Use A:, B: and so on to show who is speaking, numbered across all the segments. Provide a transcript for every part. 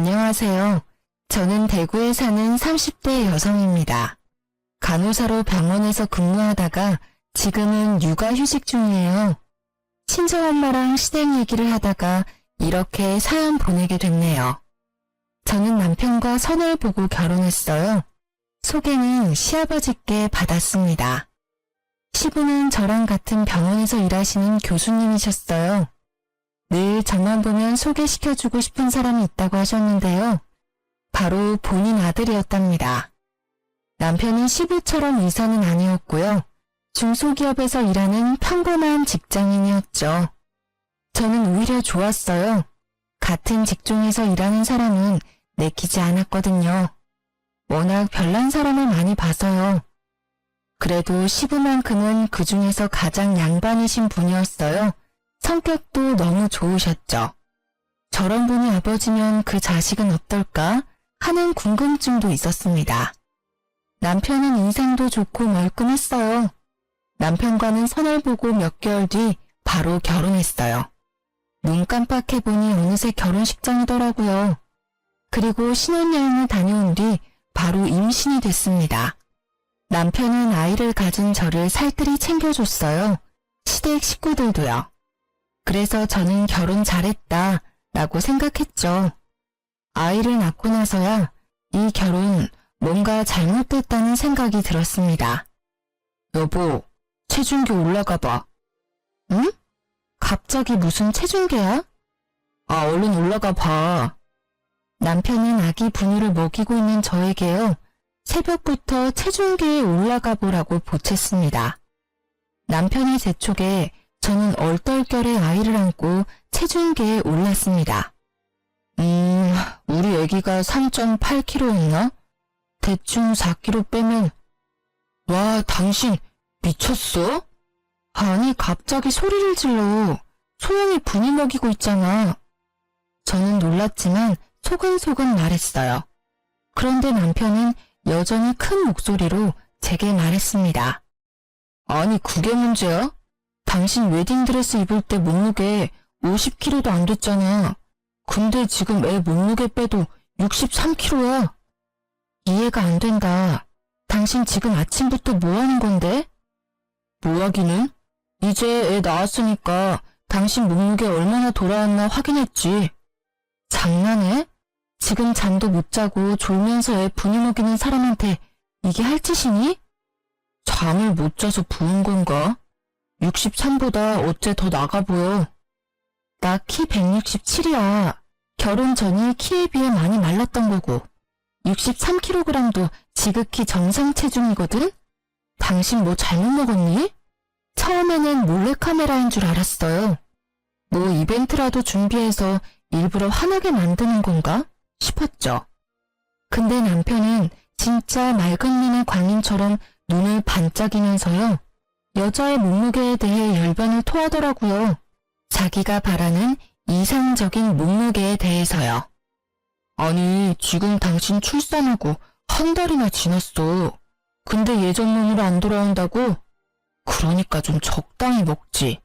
A: 안녕하세요. 저는 대구에 사는 30대 여성입니다. 간호사로 병원에서 근무하다가 지금은 육아휴직 중이에요. 친정엄마랑 시댁 얘기를 하다가 이렇게 사연 보내게 됐네요. 저는 남편과 선을 보고 결혼했어요. 소개는 시아버지께 받았습니다. 시부는 저랑 같은 병원에서 일하시는 교수님이셨어요. 늘 저만 보면 소개시켜주고 싶은 사람이 있다고 하셨는데요. 바로 본인 아들이었답니다. 남편은 시부처럼 의사는 아니었고요. 중소기업에서 일하는 평범한 직장인이었죠. 저는 오히려 좋았어요. 같은 직종에서 일하는 사람은 내키지 않았거든요. 워낙 별난 사람을 많이 봐서요. 그래도 시부만큼은 그 중에서 가장 양반이신 분이었어요. 성격도 너무 좋으셨죠. 저런 분이 아버지면 그 자식은 어떨까 하는 궁금증도 있었습니다. 남편은 인상도 좋고 멀끔했어요. 남편과는 선을 보고 몇 개월 뒤 바로 결혼했어요. 눈 깜빡해보니 어느새 결혼식장이더라고요. 그리고 신혼여행을 다녀온 뒤 바로 임신이 됐습니다. 남편은 아이를 가진 저를 살뜰히 챙겨줬어요. 시댁 식구들도요. 그래서 저는 결혼 잘했다 라고 생각했죠. 아이를 낳고 나서야 이 결혼 뭔가 잘못됐다는 생각이 들었습니다. 여보, 체중계 올라가 봐. 응? 갑자기 무슨 체중계야? 아, 얼른 올라가 봐. 남편은 아기 분유를 먹이고 있는 저에게요. 새벽부터 체중계에 올라가 보라고 보챘습니다. 남편의 재촉에 저는 얼떨결에 아이를 안고 체중계에 올랐습니다. 우리 애기가 3.8kg였나? 대충 4kg 빼면. 와, 당신 미쳤어? 아니, 갑자기 소리를 질러. 소영이 분유 먹이고 있잖아. 저는 놀랐지만 소근소근 말했어요. 그런데 남편은 여전히 큰 목소리로 제게 말했습니다. 아니, 그게 문제야? 당신 웨딩드레스 입을 때 몸무게 50kg도 안 됐잖아. 근데 지금 애 몸무게 빼도 63kg야. 이해가 안 된다. 당신 지금 아침부터 뭐 하는 건데? 뭐 하기는? 이제 애 낳았으니까 당신 몸무게 얼마나 돌아왔나 확인했지. 장난해? 지금 잠도 못 자고 졸면서 애 분유 먹이는 사람한테 이게 할 짓이니? 잠을 못 자서 부은 건가? 63보다 어째 더 나가 보여. 나 키 167이야. 결혼 전이 키에 비해 많이 말랐던 거고 63kg도 지극히 정상 체중이거든? 당신 뭐 잘못 먹었니? 처음에는 몰래카메라인 줄 알았어요. 뭐 이벤트라도 준비해서 일부러 화나게 만드는 건가 싶었죠. 근데 남편은 진짜 맑은 눈의 광인처럼 눈을 반짝이면서요. 여자의 몸무게에 대해 열변을 토하더라고요. 자기가 바라는 이상적인 몸무게에 대해서요. 아니, 지금 당신 출산하고 한 달이나 지났어. 근데 예전 몸으로 안 돌아온다고? 그러니까 좀 적당히 먹지.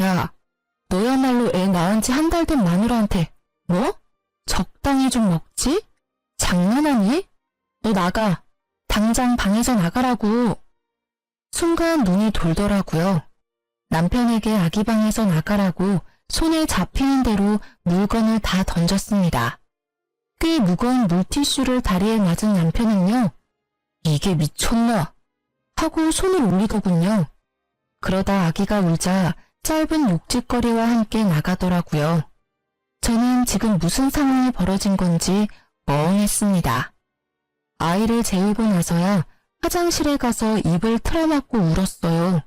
A: 야, 너야말로 애 낳은 지 한 달 된 마누라한테 뭐? 적당히 좀 먹지? 장난하니? 너 나가. 당장 방에서 나가라고. 순간 눈이 돌더라고요. 남편에게 아기 방에서 나가라고 손에 잡히는 대로 물건을 다 던졌습니다. 꽤 무거운 물티슈를 다리에 맞은 남편은요. 이게 미쳤나? 하고 손을 올리더군요. 그러다 아기가 울자 짧은 욕짓거리와 함께 나가더라고요. 저는 지금 무슨 상황이 벌어진 건지 멍했습니다. 아이를 재우고 나서야 화장실에 가서 입을 틀어막고 울었어요.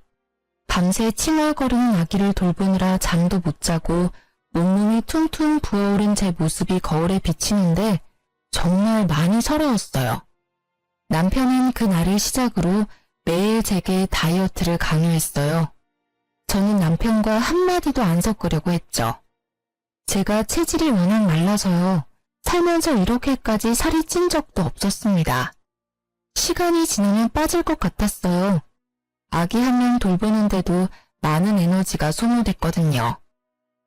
A: 밤새 칭얼거리는 아기를 돌보느라 잠도 못 자고 온몸이 퉁퉁 부어오른 제 모습이 거울에 비치는데 정말 많이 서러웠어요. 남편은 그날을 시작으로 매일 제게 다이어트를 강요했어요. 저는 남편과 한마디도 안 섞으려고 했죠. 제가 체질이 워낙 말라서요. 살면서 이렇게까지 살이 찐 적도 없었습니다. 시간이 지나면 빠질 것 같았어요. 아기 한 명 돌보는데도 많은 에너지가 소모됐거든요.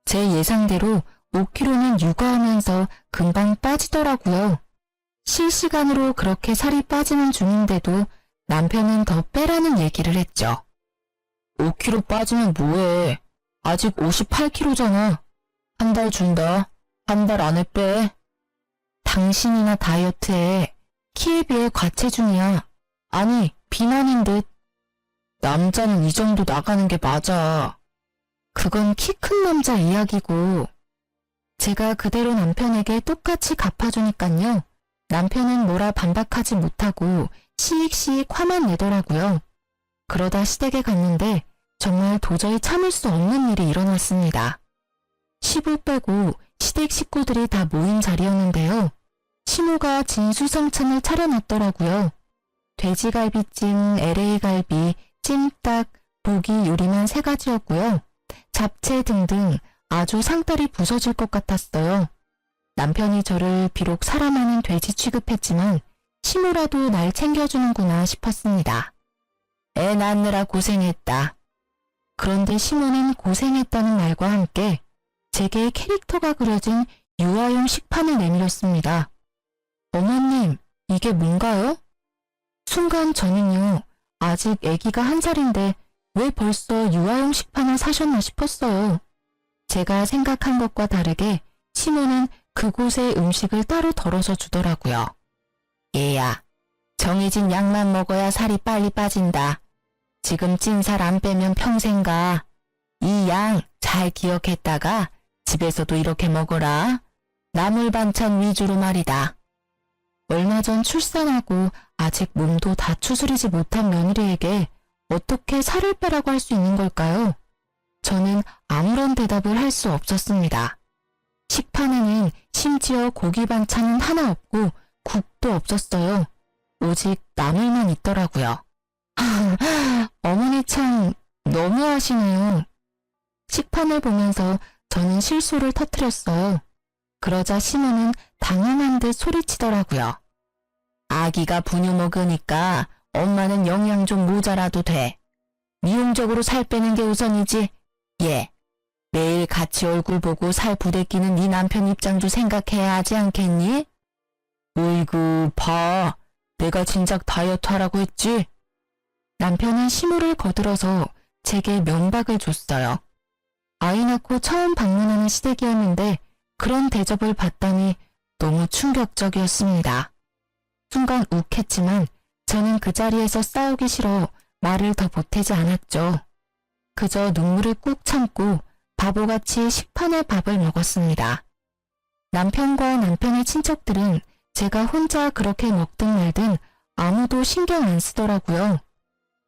A: 제 예상대로 5kg는 육아하면서 금방 빠질 빠지더라고요. 실시간으로 그렇게 살이 빠지는 중인데도 남편은 더 빼라는 얘기를 했죠. 5kg 빠지면 뭐해? 아직 58kg잖아. 한 달 준다. 한 달 안에 빼. 당신이나 다이어트해. 키에 비해 과체중이야. 아니, 비만인 듯. 남자는 이 정도 나가는 게 맞아. 그건 키 큰 남자 이야기고. 제가 그대로 남편에게 똑같이 갚아주니깐요. 남편은 뭐라 반박하지 못하고 시익시익 화만 내더라고요. 그러다 시댁에 갔는데 정말 도저히 참을 수 없는 일이 일어났습니다. 시부 빼고 시댁 식구들이 다 모인 자리였는데요. 시모가 진수성찬을 차려놨더라고요. 돼지갈비찜, LA갈비, 찜닭, 고기 요리만 3가지였고요. 잡채 등등 아주 상다리 부서질 것 같았어요. 남편이 저를 비록 사람 아닌 돼지 취급했지만 시모라도 날 챙겨주는구나 싶었습니다. 애 낳느라 고생했다. 그런데 시모는 고생했다는 말과 함께 제게 캐릭터가 그려진 유아용 식판을 내밀었습니다. 어머님, 이게 뭔가요? 순간 저는요, 아직 아기가 1살인데 왜 벌써 유아용 식판을 사셨나 싶었어요. 제가 생각한 것과 다르게 시모는 그곳에 음식을 따로 덜어서 주더라고요. 얘야, 정해진 양만 먹어야 살이 빨리 빠진다. 지금 찐 살 안 빼면 평생 가. 이 양 잘 기억했다가 집에서도 이렇게 먹어라. 나물 반찬 위주로 말이다. 얼마 전 출산하고 아직 몸도 다 추스리지 못한 며느리에게 어떻게 살을 빼라고 할 수 있는 걸까요? 저는 아무런 대답을 할 수 없었습니다. 식판에는 심지어 고기 반찬은 하나 없고 국도 없었어요. 오직 나물만 있더라고요. 어머니 참 너무하시네요. 식판을 보면서 저는 실수를 터뜨렸어요. 그러자 시모는 당연한 듯 소리치더라고요. 아기가 분유 먹으니까 엄마는 영양 좀 모자라도 돼. 미용적으로 살 빼는 게 우선이지. 예. 매일 같이 얼굴 보고 살 부대끼는 네 남편 입장도 생각해야 하지 않겠니? 어이구, 봐. 내가 진작 다이어트 하라고 했지? 남편은 시모를 거들어서 제게 면박을 줬어요. 아이 낳고 처음 방문하는 시댁이었는데 그런 대접을 받다니 너무 충격적이었습니다. 순간 욱했지만 저는 그 자리에서 싸우기 싫어 말을 더 보태지 않았죠. 그저 눈물을 꾹 참고 바보같이 식판의 밥을 먹었습니다. 남편과 남편의 친척들은 제가 혼자 그렇게 먹든 말든 아무도 신경 안 쓰더라고요.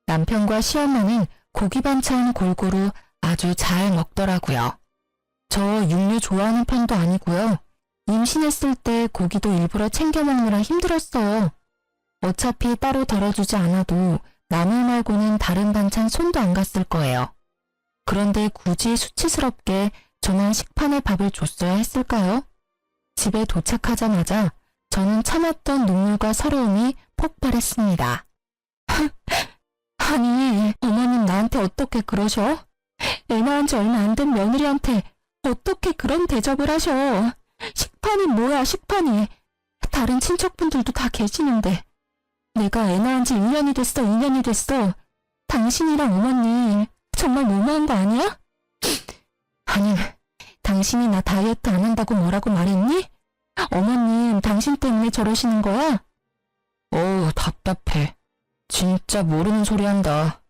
A: 남편과 시엄마는 고기 반찬 골고루 아주 잘 먹더라고요. 저 육류 좋아하는 편도 아니고요. 임신했을 때 고기도 일부러 챙겨 먹느라 힘들었어요. 어차피 따로 덜어주지 않아도 나물 말고는 다른 반찬 손도 안 갔을 거예요. 그런데 굳이 수치스럽게 저만 식판에 밥을 줬어야 했을까요? 집에 도착하자마자 저는 참았던 눈물과 서러움이 폭발했습니다. 아니, 어머님 나한테 어떻게 그러셔? 애 낳은 지 얼마 안 된 며느리한테 어떻게 그런 대접을 하셔? 식판이 뭐야, 식판이. 다른 친척분들도 다 계시는데. 내가 애 낳은 지 1년이 됐어, 2년이 됐어. 당신이랑 어머니 정말 너무한 거 아니야? 아니, 당신이 나 다이어트 안 한다고 뭐라고 말했니? 어머님, 당신 때문에 저러시는 거야? 어우, 답답해. 진짜 모르는 소리 한다.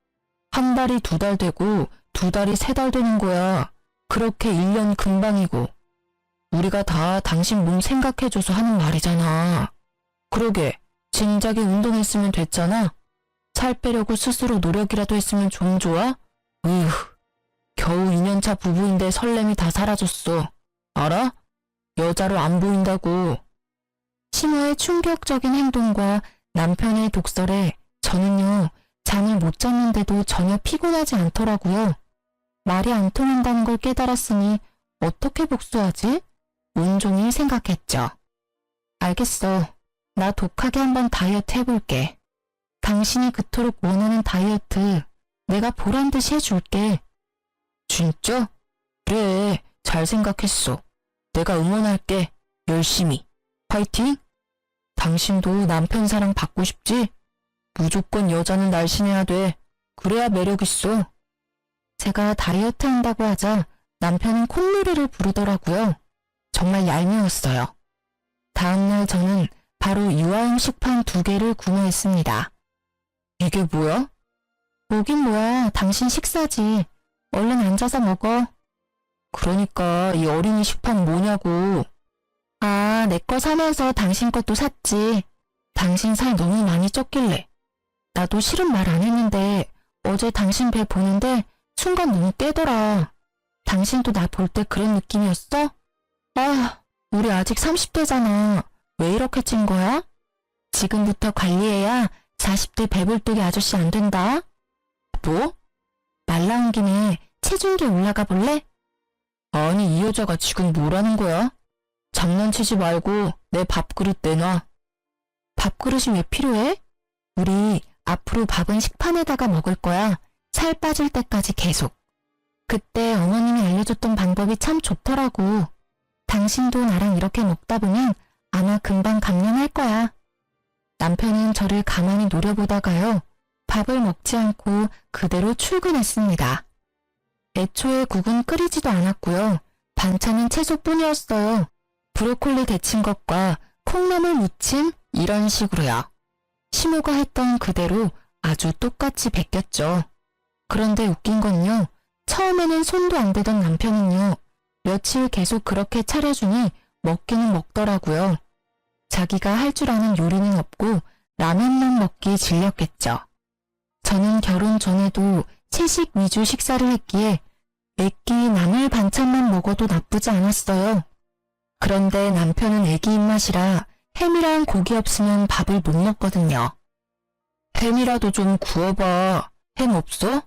A: 한 달이 2달 되고 2달이 3달 되는 거야. 그렇게 1년 금방이고. 우리가 다 당신 몸 생각해줘서 하는 말이잖아. 그러게, 진작에 운동했으면 됐잖아. 살 빼려고 스스로 노력이라도 했으면 좀 좋아? 으휴, 겨우 2년차 부부인데 설렘이 다 사라졌어. 알아? 여자로 안 보인다고. 시모의 충격적인 행동과 남편의 독설에 저는요, 잠을 못 잤는데도 전혀 피곤하지 않더라고요. 말이 안 통한다는 걸 깨달았으니 어떻게 복수하지? 온종일 생각했죠. 알겠어. 나 독하게 한번 다이어트 해볼게. 당신이 그토록 원하는 다이어트 내가 보란듯이 해줄게. 진짜? 그래, 잘 생각했어. 내가 응원할게. 열심히. 화이팅! 당신도 남편 사랑 받고 싶지? 무조건 여자는 날씬해야 돼. 그래야 매력 있어. 제가 다이어트 한다고 하자 남편은 콧노래를 부르더라고요. 정말 얄미웠어요. 다음날 저는 바로 유아용 식판 2개를 구매했습니다. 이게 뭐야? 뭐긴 뭐야. 당신 식사지. 얼른 앉아서 먹어. 그러니까 이 어린이 식판 뭐냐고. 아, 내 거 사면서 당신 것도 샀지. 당신 살 너무 많이 쪘길래. 나도 실은 말 안 했는데 어제 당신 배 보는데 순간 너무 떼더라. 당신도 나 볼 때 그런 느낌이었어? 아, 우리 아직 30대잖아. 왜 이렇게 찐 거야? 지금부터 관리해야 40대 배불뚝이 아저씨 안 된다. 뭐? 말 나온 김에 체중계 올라가 볼래? 아니, 이 여자가 지금 뭐라는 거야? 장난치지 말고 내 밥그릇 내놔. 밥그릇이 왜 필요해? 우리 앞으로 밥은 식판에다가 먹을 거야. 살 빠질 때까지 계속. 그때 어머님이 알려줬던 방법이 참 좋더라고. 당신도 나랑 이렇게 먹다 보면 아마 금방 감량할 거야. 남편은 저를 가만히 노려보다가요. 밥을 먹지 않고 그대로 출근했습니다. 애초에 국은 끓이지도 않았고요. 반찬은 채소뿐이었어요. 브로콜리 데친 것과 콩나물 무침 이런 식으로요. 시모가 했던 그대로 아주 똑같이 베꼈죠. 그런데 웃긴 건요. 처음에는 손도 안 대던 남편은요. 며칠 계속 그렇게 차려주니 먹기는 먹더라고요. 자기가 할 줄 아는 요리는 없고 라면만 먹기 질렸겠죠. 저는 결혼 전에도 채식 위주 식사를 했기에 애끼 나물 반찬만 먹어도 나쁘지 않았어요. 그런데 남편은 애기 입맛이라 햄이랑 고기 없으면 밥을 못 먹거든요. 햄이라도 좀 구워봐. 햄 없어?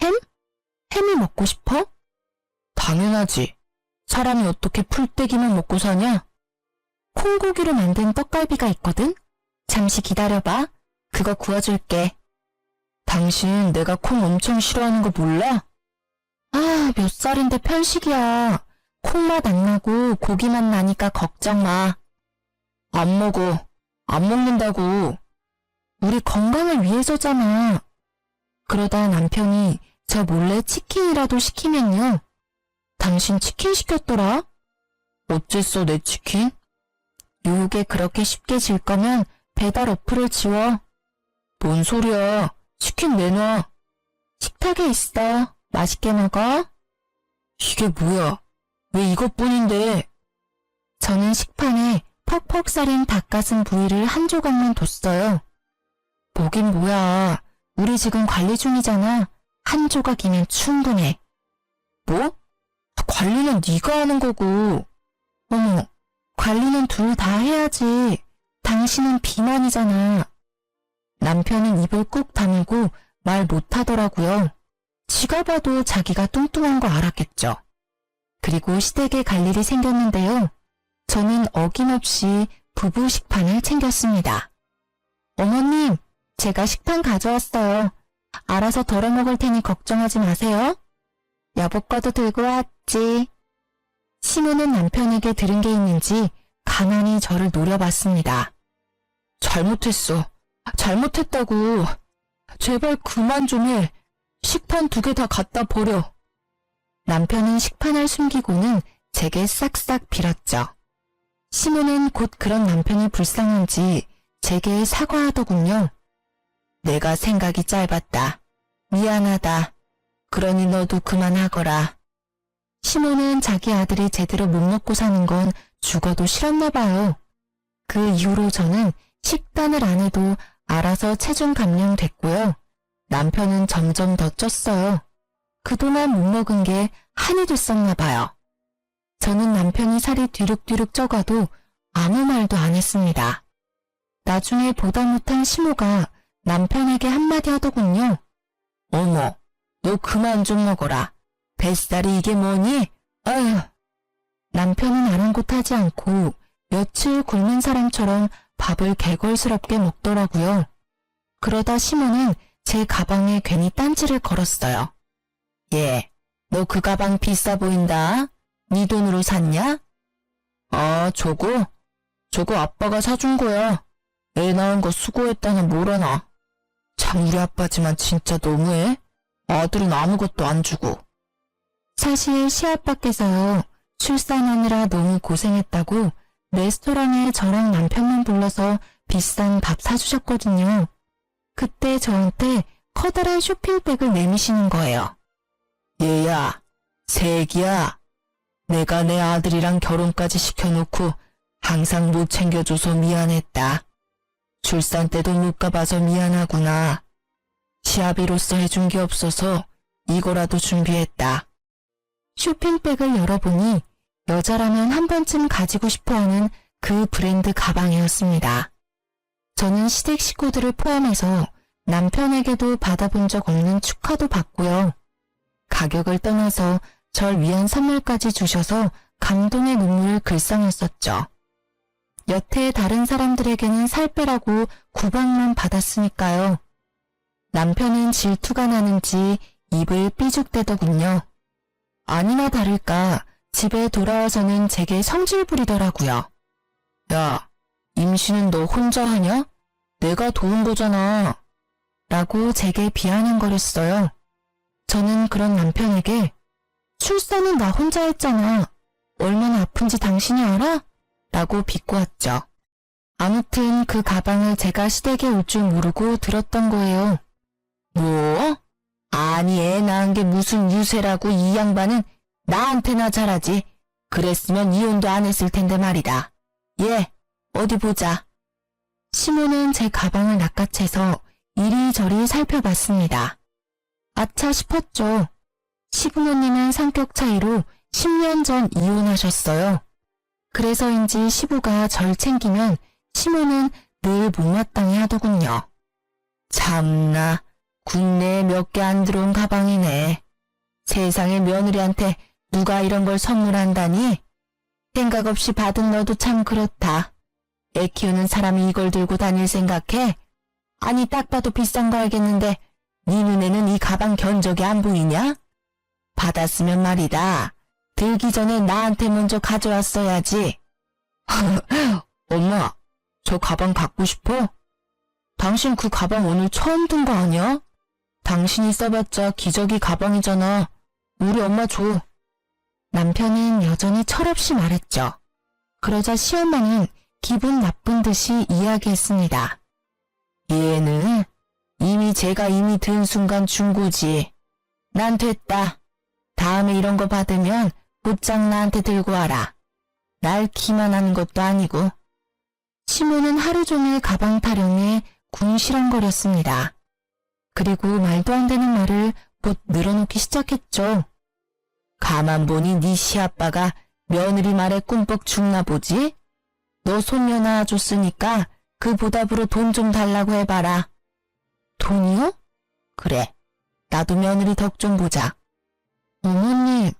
A: 햄? 햄이 먹고 싶어? 당연하지. 사람이 어떻게 풀떼기만 먹고 사냐? 콩고기로 만든 떡갈비가 있거든? 잠시 기다려봐. 그거 구워줄게. 당신 내가 콩 엄청 싫어하는 거 몰라? 아, 몇 살인데 편식이야. 콩맛 안 나고 고기맛 나니까 걱정 마. 안 먹어. 안 먹는다고. 우리 건강을 위해서잖아. 그러다 남편이 저 몰래 치킨이라도 시키면요. 당신 치킨 시켰더라? 어쨌어 내 치킨? 유혹에 그렇게 쉽게 질 거면 배달 어플을 지워. 뭔 소리야. 치킨 내놔. 식탁에 있어. 맛있게 먹어. 이게 뭐야? 왜 이것뿐인데? 저는 식판에 퍽퍽 썰인 닭가슴 부위를 한 조각만 뒀어요. 뭐긴 뭐야. 우리 지금 관리 중이잖아. 한 조각이면 충분해. 뭐? 관리는 네가 하는 거고. 어머, 관리는 둘 다 해야지. 당신은 비만이잖아. 남편은 입을 꾹 다물고 말 못하더라고요. 지가 봐도 자기가 뚱뚱한 거 알았겠죠. 그리고 시댁에 갈 일이 생겼는데요. 저는 어김없이 부부 식판을 챙겼습니다. 어머님, 제가 식판 가져왔어요. 알아서 덜어 먹을 테니 걱정하지 마세요. 여보 거도 들고 왔지. 시모는 남편에게 들은 게 있는지 가만히 저를 노려봤습니다. 잘못했어. 잘못했다고. 제발 그만 좀 해. 식판 2개 다 갖다 버려. 남편은 식판을 숨기고는 제게 싹싹 빌었죠. 시모는 곧 그런 남편이 불쌍한지 제게 사과하더군요. 내가 생각이 짧았다. 미안하다. 그러니 너도 그만하거라. 시모는 자기 아들이 제대로 못 먹고 사는 건 죽어도 싫었나 봐요. 그 이후로 저는 식단을 안 해도 알아서 체중 감량됐고요. 남편은 점점 더 쪘어요. 그동안 못 먹은 게 한이 됐었나 봐요. 저는 남편이 살이 뒤룩뒤룩 쪄가도 아무 말도 안 했습니다. 나중에 보다 못한 시모가 남편에게 한마디 하더군요. 어머, 너 그만 좀 먹어라. 뱃살이 이게 뭐니? 아휴. 남편은 아랑곳하지 않고 며칠 굶은 사람처럼 밥을 개걸스럽게 먹더라고요. 그러다 시모는 제 가방에 괜히 딴지를 걸었어요. 예, 너 그 가방 비싸 보인다. 네 돈으로 샀냐? 아, 저거? 저거 아빠가 사준 거야. 애 낳은 거 수고했다나 뭐라나. 참 우리 아빠지만 진짜 너무해. 아들은 아무것도 안 주고. 사실 시아빠께서요. 출산하느라 너무 고생했다고 레스토랑에 저랑 남편만 불러서 비싼 밥 사주셨거든요. 그때 저한테 커다란 쇼핑백을 내미시는 거예요. 얘야, 새애기야. 내가 내 아들이랑 결혼까지 시켜놓고 항상 못 챙겨줘서 미안했다. 출산 때도 못 가봐서 미안하구나. 시아비로서 해준 게 없어서 이거라도 준비했다. 쇼핑백을 열어보니 여자라면 한 번쯤 가지고 싶어하는 그 브랜드 가방이었습니다. 저는 시댁 식구들을 포함해서 남편에게도 받아본 적 없는 축하도 받고요. 가격을 떠나서 절 위한 선물까지 주셔서 감동의 눈물을 글썽였었죠. 여태 다른 사람들에게는 살 빼라고 구박만 받았으니까요. 남편은 질투가 나는지 입을 삐죽대더군요. 아니나 다를까 집에 돌아와서는 제게 성질 부리더라고요. 야, 임신은 너 혼자 하냐? 내가 도운 거잖아. 라고 제게 비아냥거렸어요. 저는 그런 남편에게 출산은 나 혼자 했잖아. 얼마나 아픈지 당신이 알아? 라고 비꼬았죠. 아무튼 그 가방을 제가 시댁에 올 줄 모르고 들었던 거예요. 뭐? 아니 애 낳은 게 무슨 유세라고 이 양반은 나한테나 잘하지. 그랬으면 이혼도 안 했을 텐데 말이다. 예, 어디 보자. 시모는 제 가방을 낚아채서 이리저리 살펴봤습니다. 아차 싶었죠. 시부모님은 성격 차이로 10년 전 이혼하셨어요. 그래서인지 시부가 절 챙기면 시모는 늘 못마땅해 하더군요. 참나, 국내에 몇 개 안 들어온 가방이네. 세상에 며느리한테 누가 이런 걸 선물한다니? 생각 없이 받은 너도 참 그렇다. 애 키우는 사람이 이걸 들고 다닐 생각해? 아니 딱 봐도 비싼 거 알겠는데 네 눈에는 이 가방 견적이 안 보이냐? 받았으면 말이다. 들기 전에 나한테 먼저 가져왔어야지. 엄마, 저 가방 갖고 싶어? 당신 그 가방 오늘 처음 든 거 아니야? 당신이 써봤자 기저귀 가방이잖아. 우리 엄마 줘. 남편은 여전히 철없이 말했죠. 그러자 시엄마는 기분 나쁜 듯이 이야기했습니다. 얘는 이미 제가 이미 든 순간 준 거지. 난 됐다. 다음에 이런 거 받으면 곧장 나한테 들고 와라. 날 기만하는 것도 아니고. 시모는 하루 종일 가방 타령에 궁시렁거렸습니다. 그리고 말도 안 되는 말을 곧 늘어놓기 시작했죠. 가만 보니 네 시아빠가 며느리 말에 꿈뻑 죽나 보지? 너 손녀 낳아줬으니까 그 보답으로 돈 좀 달라고 해봐라. 돈이요? 그래, 나도 며느리 덕 좀 보자. 어머님,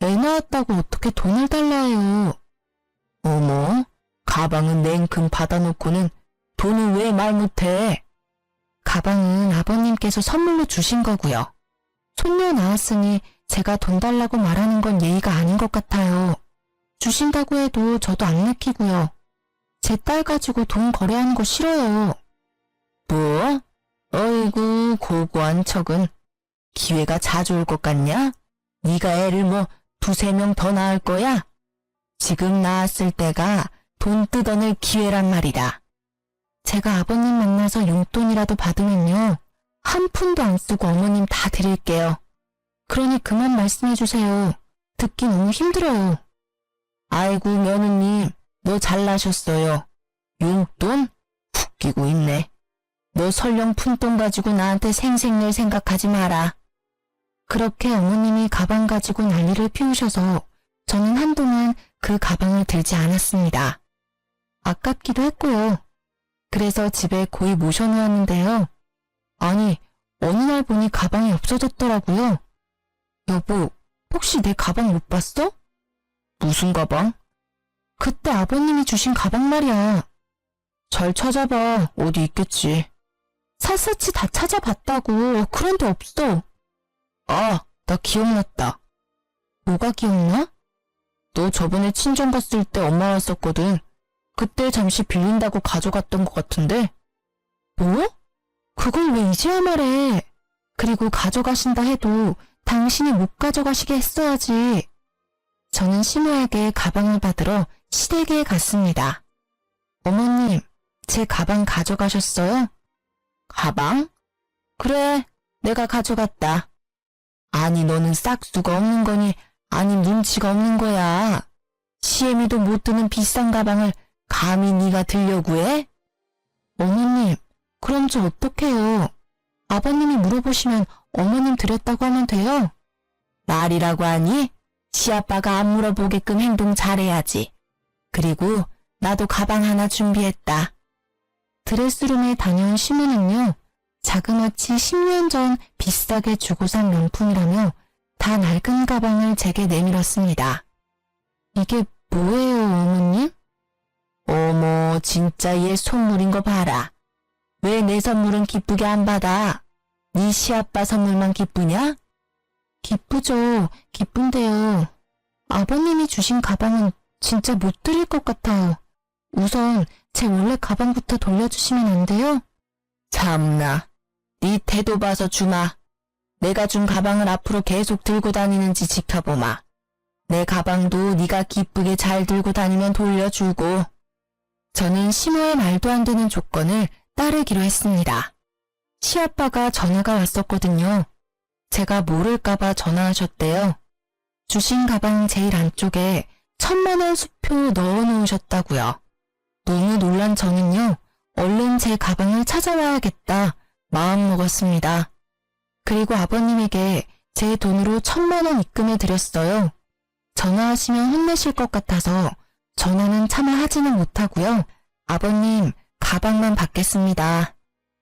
A: 애 낳았다고 어떻게 돈을 달라 해요? 어머, 가방은 냉큼 받아놓고는 돈을 왜 말 못해? 가방은 아버님께서 선물로 주신 거고요. 손녀 낳았으니 제가 돈 달라고 말하는 건 예의가 아닌 것 같아요. 주신다고 해도 저도 안 내키고요. 제 딸 가지고 돈 거래하는 거 싫어요. 뭐? 어이구 고고한 척은. 기회가 자주 올 것 같냐? 네가 애를 뭐 두세 명 더 낳을 거야? 지금 낳았을 때가 돈 뜯어낼 기회란 말이다. 제가 아버님 만나서 용돈이라도 받으면요. 한 푼도 안 쓰고 어머님 다 드릴게요. 그러니 그만 말씀해 주세요. 듣기 너무 힘들어요. 아이고 며느님, 너 잘나셨어요. 용돈? 웃기고 있네. 너 설령 푼돈 가지고 나한테 생색낼 생각하지 마라. 그렇게 어머님이 가방 가지고 난리를 피우셔서 저는 한동안 그 가방을 들지 않았습니다. 아깝기도 했고요. 그래서 집에 고이 모셔놓았는데요. 아니, 어느 날 보니 가방이 없어졌더라고요. 여보, 혹시 내 가방 못 봤어? 무슨 가방? 그때 아버님이 주신 가방 말이야. 잘 찾아봐. 어디 있겠지. 샅샅이 다 찾아봤다고. 그런데 없어. 아, 나 기억났다. 뭐가 기억나? 너 저번에 친정 갔을 때 엄마 왔었거든. 그때 잠시 빌린다고 가져갔던 것 같은데. 뭐? 그걸 왜 이제야 말해? 그리고 가져가신다 해도 당신이 못 가져가시게 했어야지. 저는 시모에게 가방을 받으러 시댁에 갔습니다. 어머님, 제 가방 가져가셨어요? 가방? 그래, 내가 가져갔다. 아니, 너는 싹수가 없는 거니? 아니, 눈치가 없는 거야. 시애미도 못 드는 비싼 가방을 감히 네가 들려고 해? 어머님, 그럼 저 어떡해요? 아버님이 물어보시면 어머님 드렸다고 하면 돼요? 말이라고 하니? 시아빠가 안 물어보게끔 행동 잘해야지. 그리고 나도 가방 하나 준비했다. 드레스룸에 다녀온 시모는요, 자그마치 10년 전 비싸게 주고 산 명품이라며 다 낡은 가방을 제게 내밀었습니다. 이게 뭐예요, 어머님? 어머, 진짜 얘 선물인 거 봐라. 왜 내 선물은 기쁘게 안 받아? 네 시아빠 선물만 기쁘냐? 기쁘죠. 기쁜데요. 아버님이 주신 가방은 진짜 못 드릴 것 같아요. 우선 제 원래 가방부터 돌려주시면 안 돼요? 참나, 네 태도 봐서 주마. 내가 준 가방을 앞으로 계속 들고 다니는지 지켜보마. 내 가방도 네가 기쁘게 잘 들고 다니면 돌려주고. 저는 시모의 말도 안 되는 조건을 따르기로 했습니다. 시아빠가 전화가 왔었거든요. 제가 모를까봐 전화하셨대요. 주신 가방 제일 안쪽에 1,000만 원 수표 넣어놓으셨다고요. 너무 놀란 저는요, 얼른 제 가방을 찾아와야겠다 마음먹었습니다. 그리고 아버님에게 제 돈으로 1,000만 원 입금해 드렸어요. 전화하시면 혼내실 것 같아서 전화는 차마 하지는 못하고요. 아버님, 가방만 받겠습니다.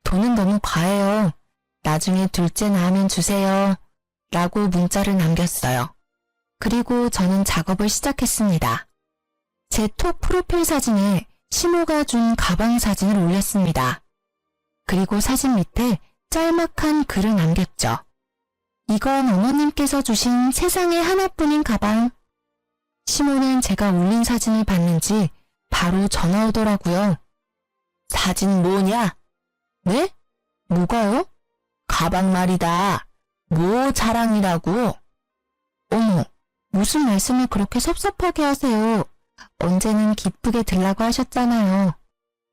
A: 돈은 너무 과해요. 나중에 둘째 낳으면 주세요. 라고 문자를 남겼어요. 그리고 저는 작업을 시작했습니다. 제 톡 프로필 사진에 시모가 준 가방 사진을 올렸습니다. 그리고 사진 밑에 짤막한 글을 남겼죠. 이건 어머님께서 주신 세상에 하나뿐인 가방. 시모는 제가 올린 사진을 봤는지 바로 전화 오더라고요. 사진 뭐냐? 네? 뭐가요? 가방 말이다. 뭐 자랑이라고? 어머, 무슨 말씀을 그렇게 섭섭하게 하세요. 언제는 기쁘게 들라고 하셨잖아요.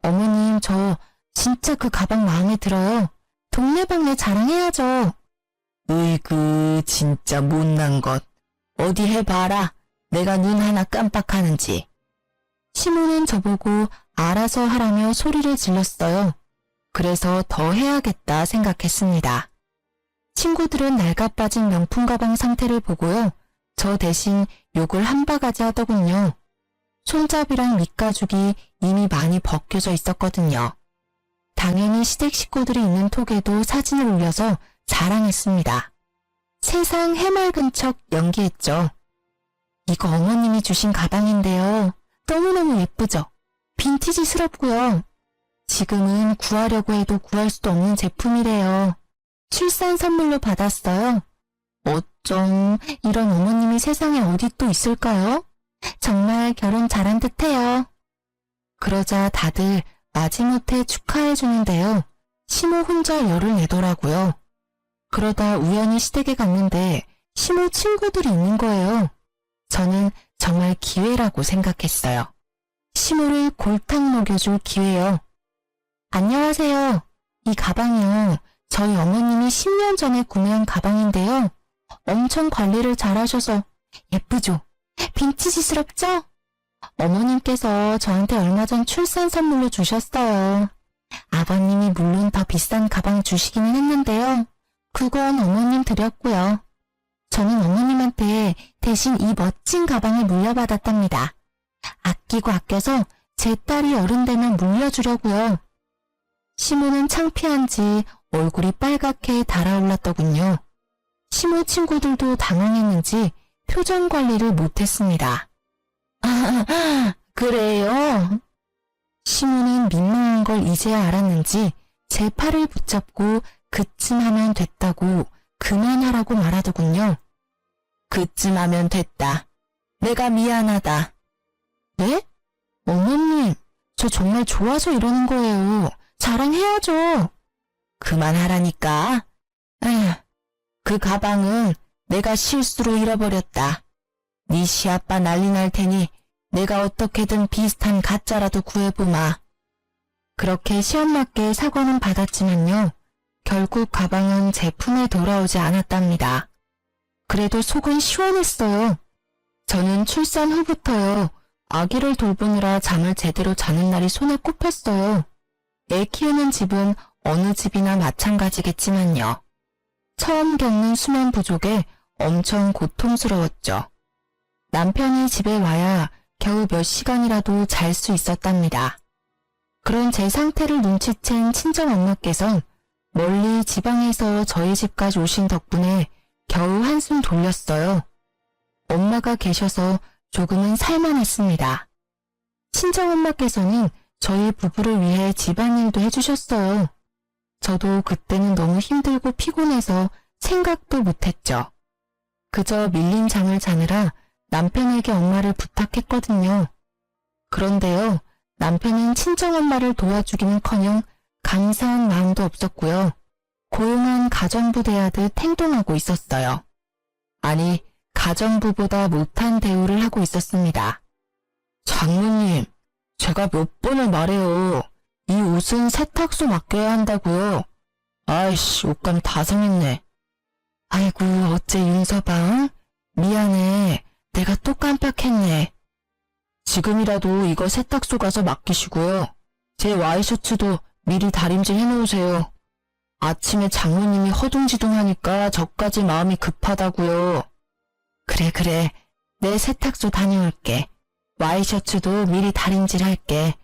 A: 어머님, 저 진짜 그 가방 마음에 들어요. 동네방네 자랑해야죠. 으이그, 진짜 못난 것. 어디 해봐라. 내가 눈 하나 깜빡하는지. 시모는 저보고 알아서 하라며 소리를 질렀어요. 그래서 더 해야겠다 생각했습니다. 친구들은 낡아빠진 명품 가방 상태를 보고요. 저 대신 욕을 한 바가지 하더군요. 손잡이랑 밑가죽이 이미 많이 벗겨져 있었거든요. 당연히 시댁 식구들이 있는 톡에도 사진을 올려서 자랑했습니다. 세상 해맑은 척 연기했죠. 이거 어머님이 주신 가방인데요. 너무너무 예쁘죠? 빈티지스럽고요. 지금은 구하려고 해도 구할 수도 없는 제품이래요. 출산 선물로 받았어요. 어쩜 이런 어머님이 세상에 어디 또 있을까요? 정말 결혼 잘한 듯해요. 그러자 다들 마지못해 축하해 주는데요. 시모 혼자 열을 내더라고요. 그러다 우연히 시댁에 갔는데 시모 친구들이 있는 거예요. 저는 정말 기회라고 생각했어요. 시모를 골탕 먹여줄 기회요. 안녕하세요. 이 가방이요. 저희 어머님이 10년 전에 구매한 가방인데요. 엄청 관리를 잘하셔서 예쁘죠? 빈티지스럽죠? 어머님께서 저한테 얼마 전 출산 선물로 주셨어요. 아버님이 물론 더 비싼 가방 주시기는 했는데요. 그건 어머님 드렸고요. 저는 어머님한테 대신 이 멋진 가방을 물려받았답니다. 아끼고 아껴서 제 딸이 어른 되면 물려주려고요. 시모는 창피한지 얼굴이 빨갛게 달아올랐더군요. 시모 친구들도 당황했는지 표정 관리를 못했습니다. 아, 그래요? 시모는 민망한 걸 이제야 알았는지 제 팔을 붙잡고 그쯤 하면 됐다고 그만하라고 말하더군요. 그쯤 하면 됐다. 내가 미안하다. 네? 어머님, 저 정말 좋아서 이러는 거예요. 자랑해야죠. 그만하라니까. 에휴, 그 가방은 내가 실수로 잃어버렸다. 네 시아빠 난리 날 테니 내가 어떻게든 비슷한 가짜라도 구해보마. 그렇게 시엄마께 사과는 받았지만요. 결국 가방은 제 품에 돌아오지 않았답니다. 그래도 속은 시원했어요. 저는 출산 후부터요. 아기를 돌보느라 잠을 제대로 자는 날이 손에 꼽혔어요. 애 키우는 집은 어느 집이나 마찬가지겠지만요. 처음 겪는 수면 부족에 엄청 고통스러웠죠. 남편이 집에 와야 겨우 몇 시간이라도 잘 수 있었답니다. 그런 제 상태를 눈치챈 친정엄마께선 멀리 지방에서 저희 집까지 오신 덕분에 겨우 한숨 돌렸어요. 엄마가 계셔서 조금은 살만했습니다. 친정엄마께서는 저희 부부를 위해 집안일도 해주셨어요. 저도 그때는 너무 힘들고 피곤해서 생각도 못했죠. 그저 밀린 잠을 자느라 남편에게 엄마를 부탁했거든요. 그런데요, 남편은 친정엄마를 도와주기는커녕 감사한 마음도 없었고요. 고용한 가정부 대하듯 행동하고 있었어요. 아니, 가정부보다 못한 대우를 하고 있었습니다. 장모님, 제가 몇 번을 말해요. 이 옷은 세탁소 맡겨야 한다고요. 아이씨, 옷감 다 상했네. 아이고, 어째 윤서방? 미안해. 내가 또 깜빡했네. 지금이라도 이거 세탁소 가서 맡기시고요. 제 와이셔츠도 미리 다림질 해놓으세요. 아침에 장모님이 허둥지둥하니까 저까지 마음이 급하다고요. 그래. 내 세탁소 다녀올게. 와이셔츠도 미리 다림질 할게.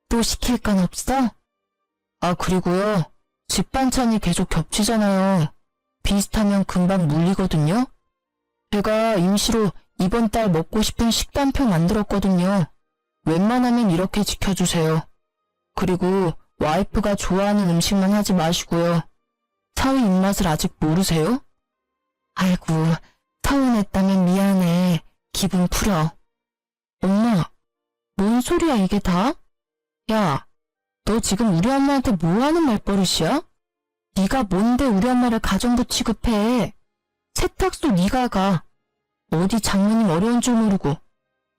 A: 또 시킬 건 없어? 아, 그리고요. 집 반찬이 계속 겹치잖아요. 비슷하면 금방 물리거든요. 제가 임시로 이번 달 먹고 싶은 식단표 만들었거든요. 웬만하면 이렇게 지켜주세요. 그리고 와이프가 좋아하는 음식만 하지 마시고요. 사위 입맛을 아직 모르세요? 아이고, 서운했다면 미안해. 기분 풀어. 엄마, 뭔 소리야 이게 다? 야, 너 지금 우리 엄마한테 뭐 하는 말버릇이야? 네가 뭔데 우리 엄마를 가정부 취급해? 세탁소 네가 가. 어디 장모님 어려운 줄 모르고.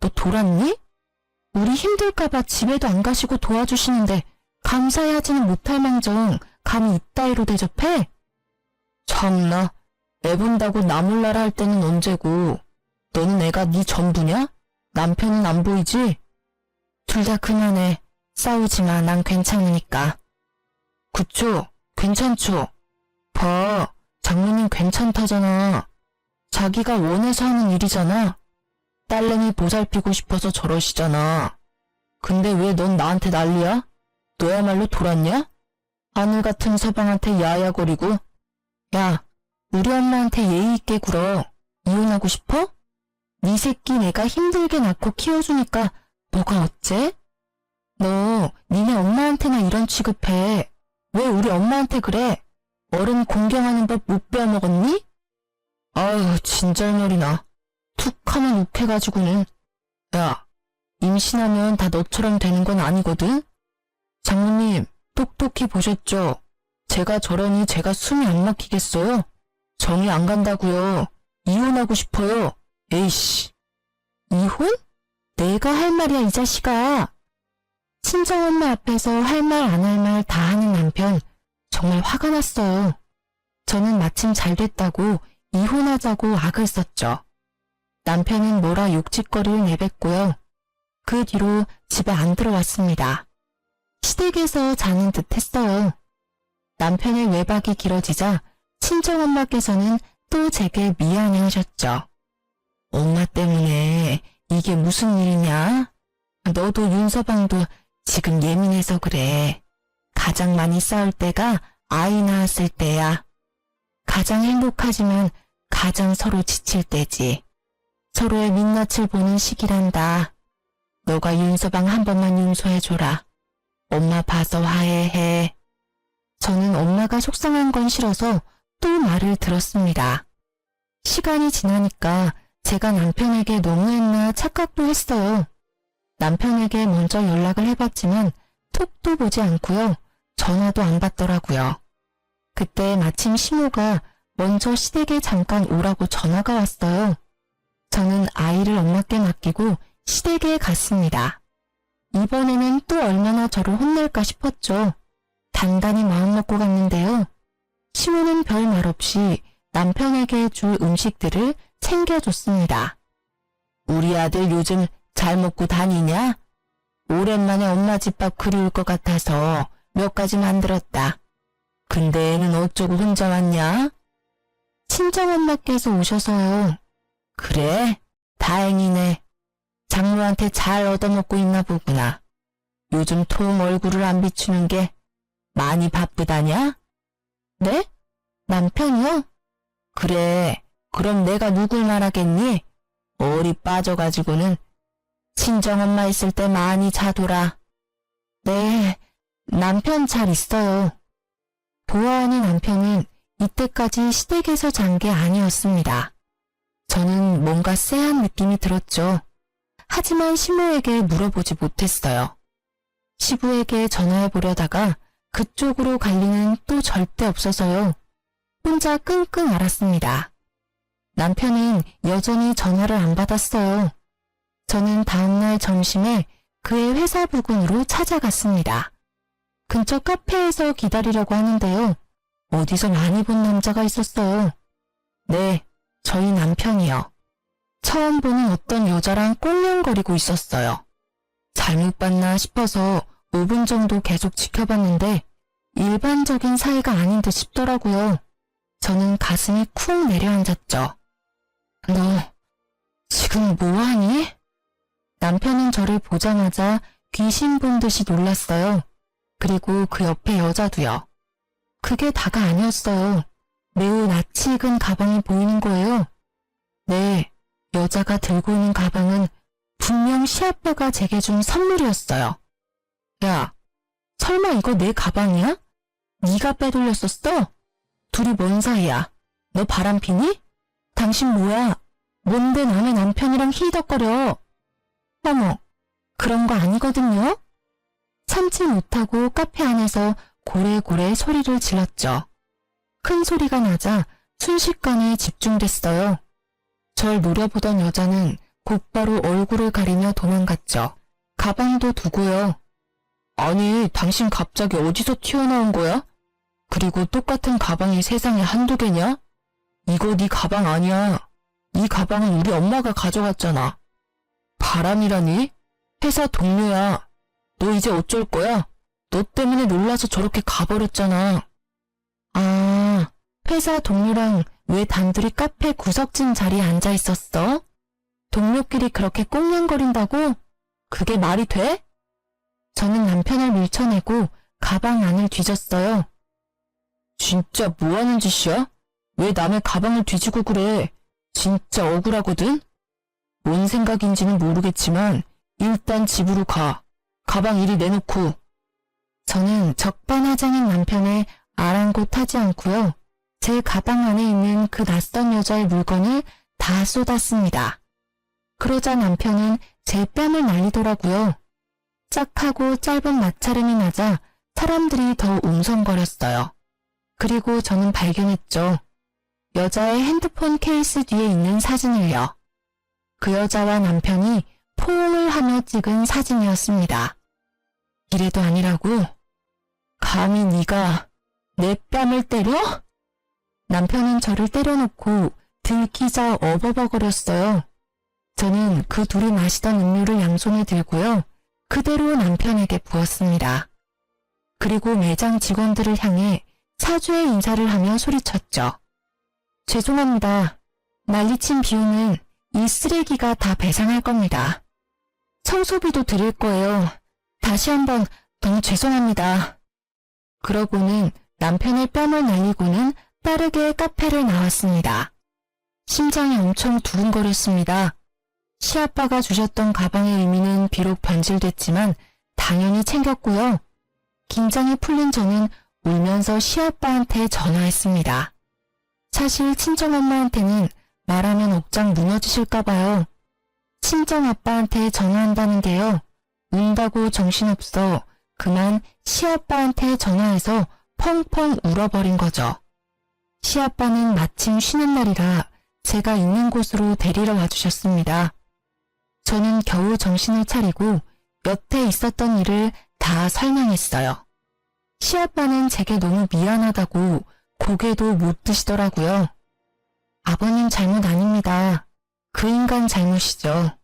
A: 너 돌았니? 우리 힘들까봐 집에도 안 가시고 도와주시는데 감사해하지는 못할 망정 감히 이따위로 대접해? 참나, 애 본다고 나 몰라라 할 때는 언제고. 너는 애가 네 전부냐? 남편은 안 보이지? 둘 다 그만해. 싸우지 마. 난 괜찮으니까. 그쵸? 괜찮죠? 봐, 장모님 괜찮다잖아. 자기가 원해서 하는 일이잖아. 딸내미 보살피고 싶어서 저러시잖아. 근데 왜 넌 나한테 난리야? 너야말로 돌았냐? 하늘 같은 서방한테 야야거리고. 야, 우리 엄마한테 예의 있게 굴어. 이혼하고 싶어? 네 새끼 내가 힘들게 낳고 키워주니까 뭐가 어째? 너 니네 엄마한테나 이런 취급해. 왜 우리 엄마한테 그래? 어른 공경하는 법 못 배워먹었니? 아유, 진절머리나. 툭 하면 욱해가지고는. 야, 임신하면 다 너처럼 되는 건 아니거든? 장모님, 똑똑히 보셨죠? 제가 저러니 제가 숨이 안 막히겠어요? 정이 안 간다고요. 이혼하고 싶어요. 에이씨. 이혼? 내가 할 말이야, 이 자식아. 친정엄마 앞에서 할 말 안 할 말 다 하는 남편. 정말 화가 났어요. 저는 마침 잘 됐다고 이혼하자고 악을 썼죠. 남편은 뭐라 욕짓거리를 내뱉고요. 그 뒤로 집에 안 들어왔습니다. 시댁에서 자는 듯 했어요. 남편의 외박이 길어지자 친정엄마께서는 또 제게 미안해하셨죠. 엄마 때문에 이게 무슨 일이냐? 너도 윤서방도 지금 예민해서 그래. 가장 많이 싸울 때가 아이 낳았을 때야. 가장 행복하지만 가장 서로 지칠 때지. 서로의 민낯을 보는 시기란다. 너가 윤서방 한 번만 용서해줘라. 엄마 봐서 화해해. 저는 엄마가 속상한 건 싫어서 또 말을 들었습니다. 시간이 지나니까 제가 남편에게 너무했나 착각도 했어요. 남편에게 먼저 연락을 해봤지만 톡도 보지 않고요. 전화도 안 받더라고요. 그때 마침 시모가 먼저 시댁에 잠깐 오라고 전화가 왔어요. 저는 아이를 엄마께 맡기고 시댁에 갔습니다. 이번에는 또 얼마나 저를 혼낼까 싶었죠. 단단히 마음먹고 갔는데요. 시모는 별 말 없이 남편에게 줄 음식들을 챙겨줬습니다. 우리 아들 요즘 잘 먹고 다니냐? 오랜만에 엄마 집밥 그리울 것 같아서 몇 가지 만들었다. 근데 애는 어쩌고 혼자 왔냐? 친정엄마께서 오셔서요. 그래? 다행이네. 장모한테 잘 얻어먹고 있나 보구나. 요즘 통 얼굴을 안 비추는 게 많이 바쁘다냐? 네? 남편이요? 그래, 그럼 내가 누굴 말하겠니? 얼이 빠져가지고는 친정엄마 있을 때 많이 자더라. 네, 남편 잘 있어요. 보아하니 남편은 이때까지 시댁에서 잔 게 아니었습니다. 저는 뭔가 쎄한 느낌이 들었죠. 하지만 시모에게 물어보지 못했어요. 시부에게 전화해보려다가 그쪽으로 갈 리는 또 절대 없어서요. 혼자 끙끙 앓았습니다. 남편은 여전히 전화를 안 받았어요. 저는 다음날 점심에 그의 회사 부근으로 찾아갔습니다. 근처 카페에서 기다리려고 하는데요. 어디서 많이 본 남자가 있었어요. 네, 저희 남편이요. 처음 보는 어떤 여자랑 꼴렁거리고 있었어요. 잘못 봤나 싶어서 5분 정도 계속 지켜봤는데 일반적인 사이가 아닌 듯 싶더라고요. 저는 가슴이 쿵 내려앉았죠. 너 지금 뭐하니? 남편은 저를 보자마자 귀신 본 듯이 놀랐어요. 그리고 그 옆에 여자도요. 그게 다가 아니었어요. 매우 낯이 익은 가방이 보이는 거예요. 네, 여자가 들고 있는 가방은 분명 시아빠가 제게 준 선물이었어요. 야, 설마 이거 내 가방이야? 네가 빼돌렸었어? 둘이 뭔 사이야? 너 바람피니? 당신 뭐야? 뭔데 남의 남편이랑 히덕거려? 어머, 그런 거 아니거든요? 참지 못하고 카페 안에서 고래고래 소리를 질렀죠. 큰 소리가 나자 순식간에 집중됐어요. 절 노려보던 여자는 곧바로 얼굴을 가리며 도망갔죠. 가방도 두고요. 아니, 당신 갑자기 어디서 튀어나온 거야? 그리고 똑같은 가방이 세상에 한두 개냐? 이거 네 가방 아니야. 이 가방은 우리 엄마가 가져갔잖아. 바람이라니? 회사 동료야. 너 이제 어쩔 거야? 너 때문에 놀라서 저렇게 가버렸잖아. 아, 회사 동료랑 왜 단둘이 카페 구석진 자리에 앉아 있었어? 동료끼리 그렇게 꽁냥거린다고? 그게 말이 돼? 저는 남편을 밀쳐내고 가방 안을 뒤졌어요. 진짜 뭐하는 짓이야? 왜 남의 가방을 뒤지고 그래? 진짜 억울하거든? 뭔 생각인지는 모르겠지만 일단 집으로 가. 가방 이리 내놓고. 저는 적반하장인 남편의 아랑곳하지 않고요. 제 가방 안에 있는 그 낯선 여자의 물건을 다 쏟았습니다. 그러자 남편은 제 뺨을 날리더라고요. 짝하고 짧은 마찰음이 나자 사람들이 더 웅성거렸어요. 그리고 저는 발견했죠. 여자의 핸드폰 케이스 뒤에 있는 사진을요. 그 여자와 남편이 포옹을 하며 찍은 사진이었습니다. 이래도 아니라고? 감히 네가 내 뺨을 때려? 남편은 저를 때려놓고 들키자 어버버거렸어요. 저는 그 둘이 마시던 음료를 양손에 들고요. 그대로 남편에게 부었습니다. 그리고 매장 직원들을 향해 사죄의 인사를 하며 소리쳤죠. 죄송합니다. 난리친 비용은 이 쓰레기가 다 배상할 겁니다. 청소비도 드릴 거예요. 다시 한번 너무 죄송합니다. 그러고는 남편의 뺨을 날리고는 빠르게 카페를 나왔습니다. 심장이 엄청 두근거렸습니다. 시아빠가 주셨던 가방의 의미는 비록 변질됐지만 당연히 챙겼고요. 긴장이 풀린 저는 울면서 시아빠한테 전화했습니다. 사실 친정엄마한테는 말하면 억장 무너지실까봐요. 친정아빠한테 전화한다는 게요. 운다고 정신없어 그만 시아빠한테 전화해서 펑펑 울어버린 거죠. 시아빠는 마침 쉬는 날이라 제가 있는 곳으로 데리러 와주셨습니다. 저는 겨우 정신을 차리고 여태 있었던 일을 다 설명했어요. 시아빠는 제게 너무 미안하다고 고개도 못 드시더라고요. 아버님 잘못 아닙니다. 그 인간 잘못이죠.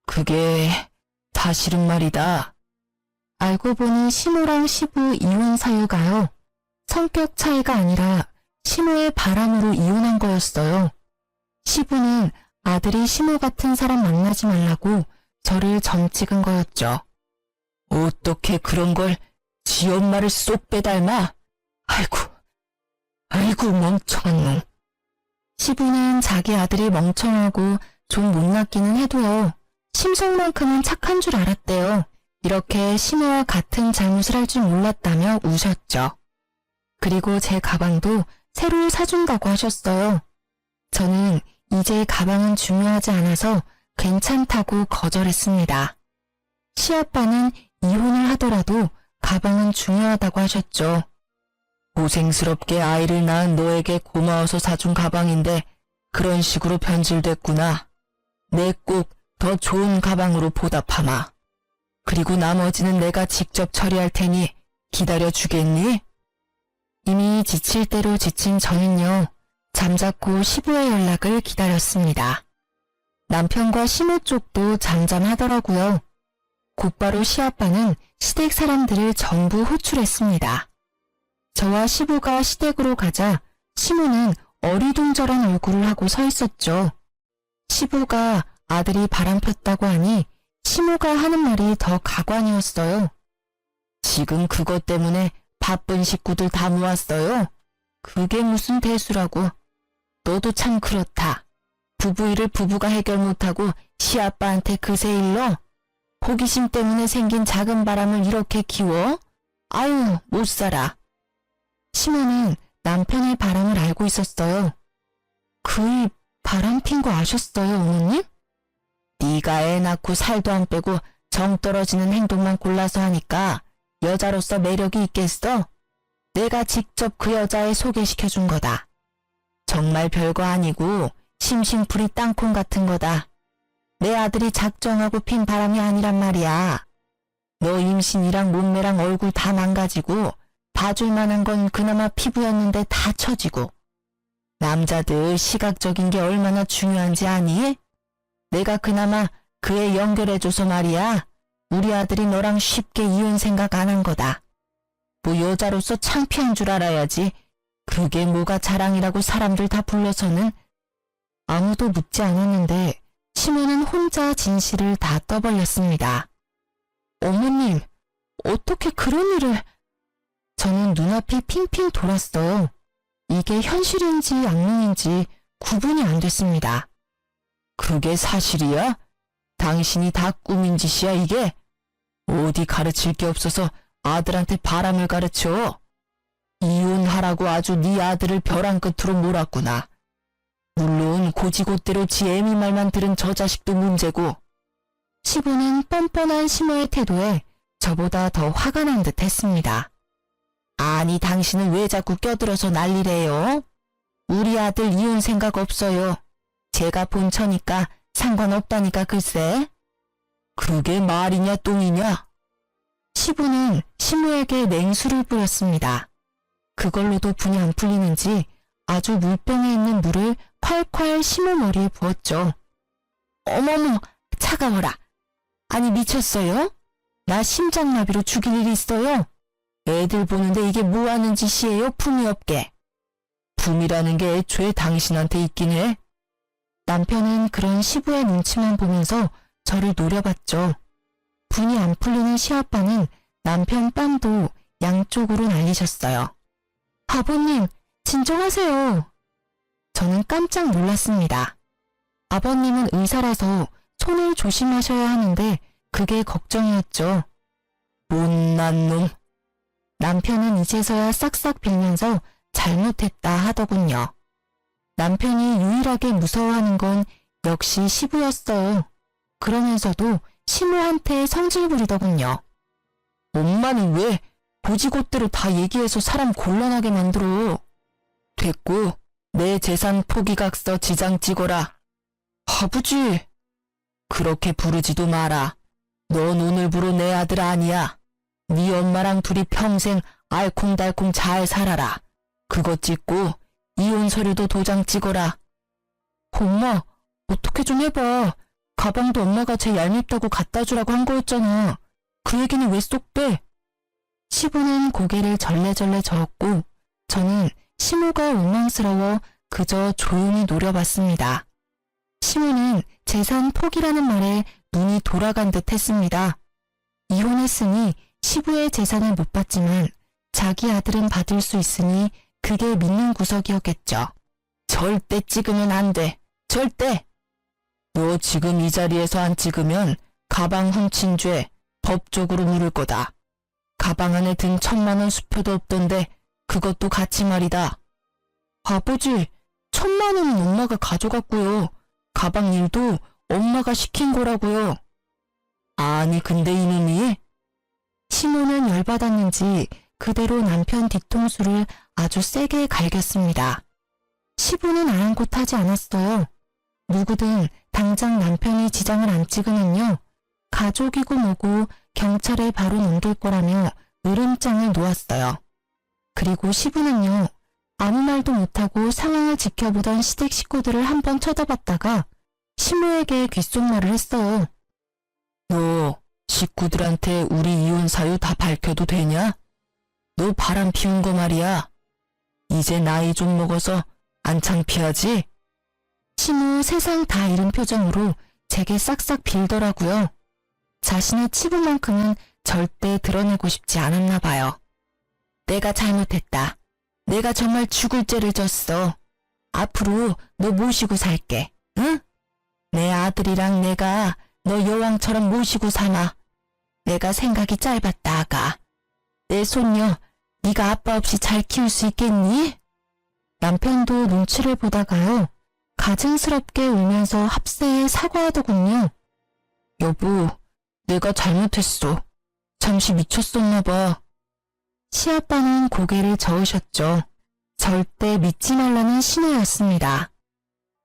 A: 그게 사실은 말이다. 알고 보니 시모랑 시부 이혼 사유가요. 성격 차이가 아니라 시모의 바람으로 이혼한 거였어요. 시부는 아들이 시모 같은 사람 만나지 말라고 저를 점 찍은 거였죠. 어떻게 그런 걸 지 엄마를 쏙 빼닮아? 아이고 멍청한 놈. 시부는 자기 아들이 멍청하고 좀 못났기는 해도요. 심성만큼은 착한 줄 알았대요. 이렇게 시모와 같은 잘못을 할 줄 몰랐다며 우셨죠. 그리고 제 가방도 새로 사준다고 하셨어요. 저는 이제 가방은 중요하지 않아서 괜찮다고 거절했습니다. 시아빠는 이혼을 하더라도 가방은 중요하다고 하셨죠. 고생스럽게 아이를 낳은 너에게 고마워서 사준 가방인데 그런 식으로 변질됐구나. 내 꼭 더 좋은 가방으로 보답하마. 그리고 나머지는 내가 직접 처리할 테니 기다려주겠니? 이미 지칠 대로 지친 저는요. 잠자코 시부의 연락을 기다렸습니다. 남편과 시모 쪽도 잠잠하더라고요. 곧바로 시아빠는 시댁 사람들을 전부 호출했습니다. 저와 시부가 시댁으로 가자 시모는 어리둥절한 얼굴을 하고 서 있었죠. 시부가 아들이 바람 폈다고 하니 시모가 하는 말이 더 가관이었어요. 지금 그것 때문에 바쁜 식구들 다 모았어요. 그게 무슨 대수라고. 너도 참 그렇다. 부부 일을 부부가 해결 못하고 시아빠한테 그새 일러? 호기심 때문에 생긴 작은 바람을 이렇게 키워? 아유, 못 살아. 시모는 남편의 바람을 알고 있었어요. 그이 바람 핀 거 아셨어요, 어머님? 네가 애 낳고 살도 안 빼고 정 떨어지는 행동만 골라서 하니까 여자로서 매력이 있겠어? 내가 직접 그 여자애 소개시켜준 거다. 정말 별거 아니고 심심풀이 땅콩 같은 거다. 내 아들이 작정하고 핀 바람이 아니란 말이야. 너 임신이랑 몸매랑 얼굴 다 망가지고 봐줄 만한 건 그나마 피부였는데 다 처지고. 남자들 시각적인 게 얼마나 중요한지 아니? 내가 그나마 그 애 연결해줘서 말이야. 우리 아들이 너랑 쉽게 이혼 생각 안 한 거다. 뭐 여자로서 창피한 줄 알아야지. 그게 뭐가 자랑이라고 사람들 다 불러서는. 아무도 묻지 않았는데 시모는 혼자 진실을 다 떠벌렸습니다. 어머님, 어떻게 그런 일을... 저는 눈앞이 핑핑 돌았어요. 이게 현실인지 악몽인지 구분이 안 됐습니다. 그게 사실이야? 당신이 다 꾸민 짓이야 이게? 어디 가르칠 게 없어서 아들한테 바람을 가르쳐? 이혼하라고 아주 네 아들을 벼랑 끝으로 몰았구나. 물론 고지곳대로 지 애미 말만 들은 저 자식도 문제고. 시부는 뻔뻔한 시모의 태도에 저보다 더 화가 난 듯 했습니다. 아니 당신은 왜 자꾸 껴들어서 난리래요? 우리 아들 이혼 생각 없어요. 제가 본처니까 상관없다니까 글쎄. 그게 말이냐 똥이냐? 시부는 시모에게 냉수를 뿌렸습니다. 그걸로도 분이 안 풀리는지 아주 물병에 있는 물을 콸콸 시모 머리에 부었죠. 어머머, 차가워라. 아니 미쳤어요? 나 심장마비로 죽일 일 있어요? 애들 보는데 이게 뭐 하는 짓이에요, 품이 없게. 품이라는 게 애초에 당신한테 있긴 해. 남편은 그런 시부의 눈치만 보면서 저를 노려봤죠. 분이 안 풀리는 시아빠는 남편 뺨도 양쪽으로 날리셨어요. 아버님, 진정하세요. 저는 깜짝 놀랐습니다. 아버님은 의사라서 손을 조심하셔야 하는데 그게 걱정이었죠. 못난 놈. 남편은 이제서야 싹싹 빌면서 잘못했다 하더군요. 남편이 유일하게 무서워하는 건 역시 시부였어요. 그러면서도 시모한테 성질 부리더군요. 엄마는 왜 고지곳대로 다 얘기해서 사람 곤란하게 만들어. 됐고 내 재산 포기각서 지장 찍어라. 아버지. 그렇게 부르지도 마라. 넌 오늘부로 내 아들 아니야. 네 엄마랑 둘이 평생 알콩달콩 잘 살아라. 그거 찍고 이혼 서류도 도장 찍어라. 엄마, 어떻게 좀 해봐. 가방도 엄마가 제 얄밉다고 갖다 주라고 한 거였잖아. 그 얘기는 왜 쏙 빼? 시부는 고개를 절레절레 저었고 저는 시모가 원망스러워 그저 조용히 노려봤습니다. 시모는 재산 포기라는 말에 눈이 돌아간 듯 했습니다. 이혼했으니 시부의 재산을 못 받지만 자기 아들은 받을 수 있으니 그게 믿는 구석이었겠죠. 절대 찍으면 안 돼. 절대! 너 지금 이 자리에서 안 찍으면 가방 훔친 죄 법적으로 물을 거다. 가방 안에 든 1,000만 원 수표도 없던데 그것도 같이 말이다. 아버지, 1,000만 원은 엄마가 가져갔고요. 가방 일도 엄마가 시킨 거라고요. 아니 근데 이놈이? 시모는 열받았는지 그대로 남편 뒤통수를 아주 세게 갈겼습니다. 시부는 아랑곳하지 않았어요. 누구든 당장 남편이 지장을 안 찍으면요. 가족이고 뭐고 경찰에 바로 넘길 거라며 으름장을 놓았어요. 그리고 시부는요. 아무 말도 못하고 상황을 지켜보던 시댁 식구들을 한번 쳐다봤다가 시모에게 귓속말을 했어요. 너 식구들한테 우리 이혼 사유 다 밝혀도 되냐? 너 바람 피운 거 말이야. 이제 나이 좀 먹어서 안 창피하지? 시모 세상 다 잃은 표정으로 제게 싹싹 빌더라고요. 자신의 치부만큼은 절대 드러내고 싶지 않았나 봐요. 내가 잘못했다. 내가 정말 죽을 죄를 졌어. 앞으로 너 모시고 살게. 응? 내 아들이랑 내가 너 여왕처럼 모시고 삼아. 내가 생각이 짧았다, 아가. 내 손녀, 네가 아빠 없이 잘 키울 수 있겠니? 남편도 눈치를 보다가요. 가증스럽게 울면서 합세에 사과하더군요. 여보, 내가 잘못했어. 잠시 미쳤었나 봐. 시아빠는 고개를 저으셨죠. 절대 믿지 말라는 신호였습니다.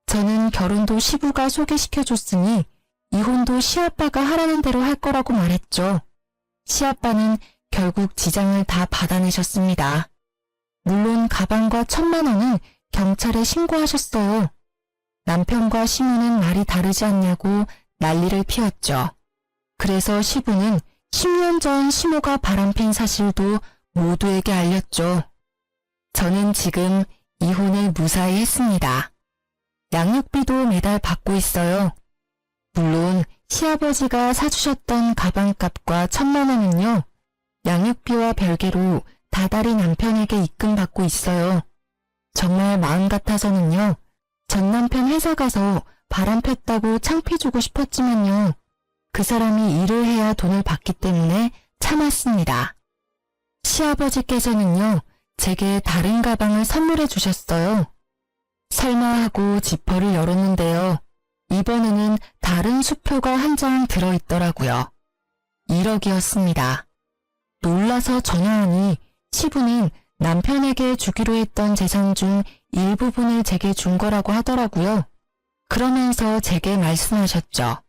A: 저는 결혼도 시부가 소개시켜줬으니 이혼도 시아빠가 하라는 대로 할 거라고 말했죠. 시아빠는 결국 지장을 다 받아내셨습니다. 물론 가방과 1,000만 원은 경찰에 신고하셨어요. 남편과 시부는 말이 다르지 않냐고 난리를 피웠죠. 그래서 시부는 10년 전 시모가 바람핀 사실도 모두에게 알렸죠. 저는 지금 이혼을 무사히 했습니다. 양육비도 매달 받고 있어요. 물론 시아버지가 사주셨던 가방값과 1,000만 원은요. 양육비와 별개로 다달이 남편에게 입금받고 있어요. 정말 마음 같아서는요. 전 남편 회사 가서 바람 폈다고 창피 주고 싶었지만요. 그 사람이 일을 해야 돈을 받기 때문에 참았습니다. 시아버지께서는요. 제게 다른 가방을 선물해 주셨어요. 설마 하고 지퍼를 열었는데요. 이번에는 다른 수표가 한 장 들어있더라고요. 1억이었습니다. 놀라서 전화하니 시부는 남편에게 주기로 했던 재산 중 일부분을 제게 준 거라고 하더라고요. 그러면서 제게 말씀하셨죠.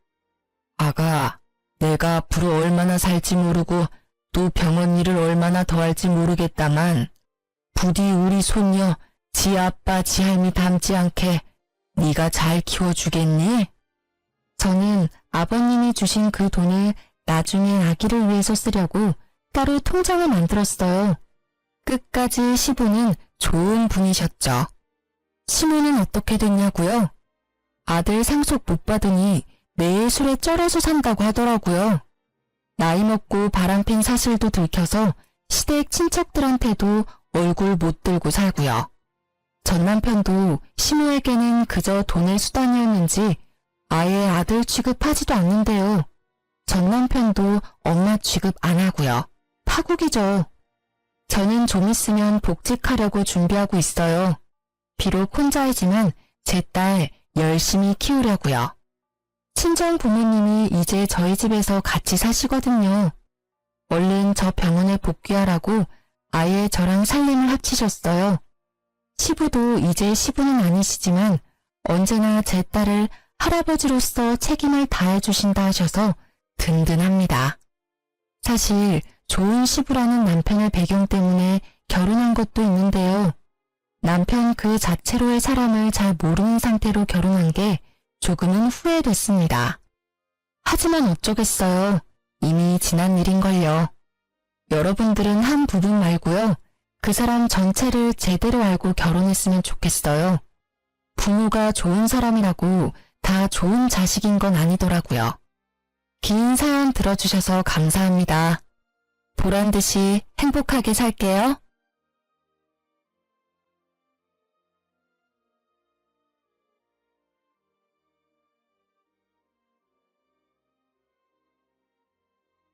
A: 아가, 내가 앞으로 얼마나 살지 모르고 또 병원 일을 얼마나 더 할지 모르겠다만 부디 우리 손녀 지 아빠 지 할미 닮지 않게 네가 잘 키워주겠니? 저는 아버님이 주신 그 돈을 나중에 아기를 위해서 쓰려고 따로 통장을 만들었어요. 끝까지 시부는 좋은 분이셨죠. 시모는 어떻게 됐냐고요? 아들 상속 못 받으니 매일 술에 쩔어서 산다고 하더라고요. 나이 먹고 바람핀 사실도 들켜서 시댁 친척들한테도 얼굴 못 들고 살고요. 전 남편도 시모에게는 그저 돈의 수단이었는지 아예 아들 취급하지도 않는데요. 전 남편도 엄마 취급 안 하고요. 파국이죠. 저는 좀 있으면 복직하려고 준비하고 있어요. 비록 혼자이지만 제 딸 열심히 키우려고요. 친정 부모님이 이제 저희 집에서 같이 사시거든요. 얼른 저 병원에 복귀하라고 아예 저랑 살림을 합치셨어요. 시부도 이제 시부는 아니시지만 언제나 제 딸을 할아버지로서 책임을 다해주신다 하셔서 든든합니다. 사실 좋은 시부라는 남편의 배경 때문에 결혼한 것도 있는데요. 남편 그 자체로의 사람을 잘 모르는 상태로 결혼한 게 조금은 후회됐습니다. 하지만 어쩌겠어요. 이미 지난 일인걸요. 여러분들은 한 부분 말고요. 그 사람 전체를 제대로 알고 결혼했으면 좋겠어요. 부모가 좋은 사람이라고 다 좋은 자식인 건 아니더라고요. 긴 사연 들어주셔서 감사합니다. 보란 듯이 행복하게 살게요.